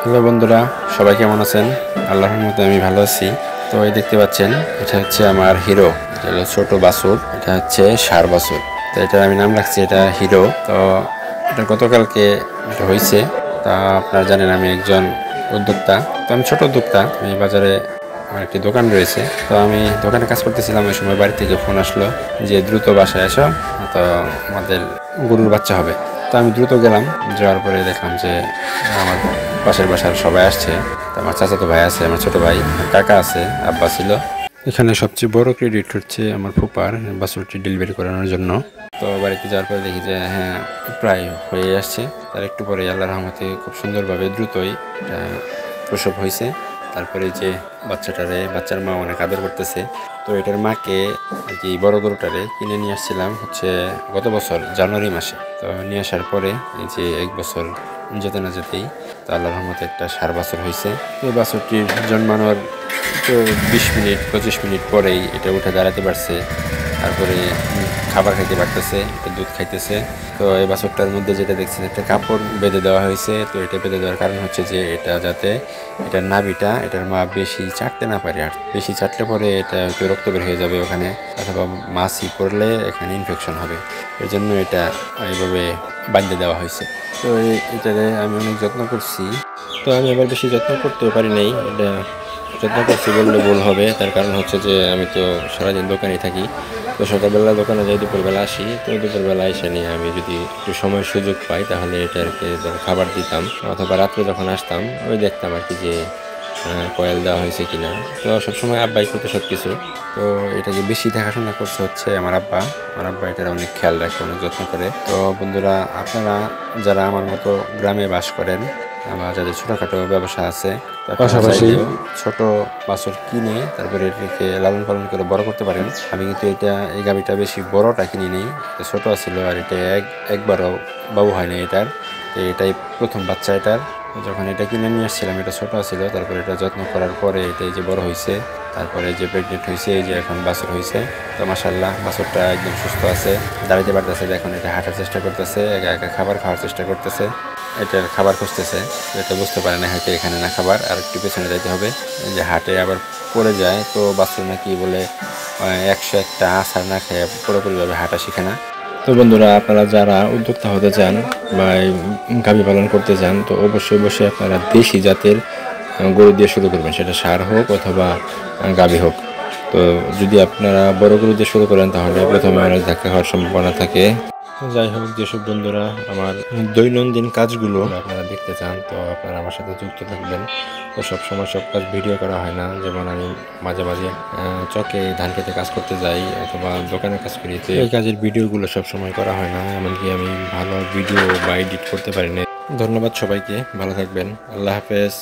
Hello বন্ধুরা, সবাই কেমন আছেন? আল্লাহর রহমতে আমি ভালো আছি। তো এই দেখতে পাচ্ছেন, এটা হচ্ছে আমার হিরো। এটা হলো ছোট বাছুর, এটা হচ্ছে ষাঁড় বাছুর। তো এটার আমি নাম রাখছি এটা হিরো। তো এটা গতকালকে এটা হয়েছে। তা আপনারা জানেন আমি একজন উদ্যোক্তা। তো আমি ছোট উদ্যোক্তা। আমি বাজারে আমার একটি দোকান রয়েছে। তো আমি দোকানে কাজ করতেছিলাম, ওই সময় বাড়ি থেকে ফোন আসলো যে দ্রুত বাসায় এসো, তো আমাদের গরুর বাচ্চা হবে। তো আমি দ্রুত গেলাম। যাওয়ার পরে দেখলাম যে আমার পাশের বাসার সবাই আসছে। তো আমার চাচাতো ভাই আছে, আমার ছোট ভাই, কাকা আছে, আব্বা ছিল। এখানে সবচেয়ে বড় ক্রেডিট হচ্ছে আমার ফুপার বাছুরটি ডেলিভারি করানোর জন্য। তো বাড়িতে যাওয়ার পরে দেখি যে হ্যাঁ, প্রায় হয়ে আসছে। তার একটু পরে আল্লাহর রহমতে খুব সুন্দরভাবে দ্রুতই প্রসব হয়েছে। তারপরে যে বাচ্চার মা অনেক আদর করতেছে। তো এটার মাকে আর কি বড় গরুটারে কিনে নিয়ে আসছিলাম হচ্ছে গত বছর জানুয়ারি মাসে। তো নিয়ে আসার পরে এই যে 1 বছর যেতে না যেতেই তো আল্লাহর রহমতে একটা ষাঁড় বাছুর হয়েছে। এই বাছুরটির জন্মানোর তো 20 মিনিট 25 মিনিট পরেই এটা উঠে দাঁড়াতে পারছে। তারপরে খাবার খাইতে পারতেছে, দুধ খাইতেছে। তো এই বাছুরটার মধ্যে যেটা দেখছেন একটা কাপড় বেঁধে দেওয়া হয়েছে। তো এটা বেঁধে দেওয়ার কারণ হচ্ছে যে এটা যাতে এটার নাভিটা এটার মা বেশি চাটতে না পারে। আর বেশি চাটলে পরে এটা একটু রক্ত বের হয়ে যাবে ওখানে, অথবা মাছি পড়লে এখানে ইনফেকশন হবে। এই জন্য এটা এইভাবে বাঁধতে দেওয়া হয়েছে। তো এটারে আমি অনেক যত্ন করছি। তো আমি এবার বেশি যত্ন করতেও পারি নাই। এটা যত্ন করছি বললে ভুল হবে, তার কারণ হচ্ছে যে আমি তো সারাদিন দোকানে থাকি। তো সকালবেলা দোকানে যাই, দুপুরবেলা আসি। তো দুপুরবেলা এসে নিয়ে আমি যদি একটু সময় সুযোগ পাই তাহলে এটাকে খাবার দিতাম, অথবা রাত্রে যখন আসতাম ওই দেখতাম আর কি যে কয়েল দেওয়া হয়েছে কিনা। তো সবসময় আব্বাই করতো সব কিছু। তো এটাকে বেশি দেখাশোনা করছে হচ্ছে আমার আব্বা এটার অনেক খেয়াল রাখে, অনেক যত্ন করে। তো বন্ধুরা, আপনারা যারা আমার মতো গ্রামে বাস করেন বা যাদের ছোটোখাটো ব্যবসা আছে, পাশাপাশি ছোট বাছুর কিনে তারপরে এটাকে লালন পালন করে বড় করতে পারেন। আমি কিন্তু এই গাভীটা বেশি বড়টা কিনি নেই, ছোট ছিল। আর এটা একবারও বাবু হয়নি এটার। তো এটাই প্রথম বাচ্চা এটার। যখন এটা কিনে নিয়ে আসছিলাম এটা ছোট ছিল, তারপরে এটা যত্ন করার পরে এটা এই যে বড় হয়েছে, তারপরে যে প্রেগনেন্ট হয়েছে, এই যে এখন বাছুর হয়েছে। তো মাশাআল্লাহ বাছুরটা একদম সুস্থ আছে, দাঁড়াতে পারতেছে। এখন এটা হাঁটার চেষ্টা করতেছে, একা একা খাবার খাওয়ার চেষ্টা করতেছে। এটার খাবার খুঁজতেছে, এটা বুঝতে পারে না হয়তো এখানে না খাবার, আর একটু পেছনে যাইতে হবে। যে হাটে আবার পড়ে যায়, তো বাছুর নাকি বলে 101টা আছাড় না খেয়ে পুরোপুরিভাবে হাঁটা শিখে না। তো বন্ধুরা, আপনারা যারা উদ্যোক্তা হতে চান বা গাভী পালন করতে চান, তো অবশ্যই আপনারা দেশি জাতের গরু দিয়ে শুরু করবেন, সেটা ষাঁড় হোক অথবা গাভী হোক। তো যদি আপনারা বড় গরু দিয়ে শুরু করেন তাহলে প্রথমে অনেক ধাক্কা খাওয়ার সম্ভাবনা থাকে। যাই হোক, যেসব বন্ধুরা আমার দৈনন্দিন কাজগুলো আপনারা দেখতে চান, তো আপনারা আমার সাথে যুক্ত থাকবেন। তো সবসময় সব কাজ ভিডিও করা হয় না, যেমন আমি মাঝে মাঝে চকে ধান খেতে কাজ করতে যাই অথবা দোকানে কাজ করি। তো এই কাজের ভিডিওগুলো সবসময় করা হয় না, এমনকি আমি ভালো ভিডিও বা এডিট করতে পারি না। ধন্যবাদ সবাইকে, ভালো থাকবেন, আল্লাহ হাফেজ।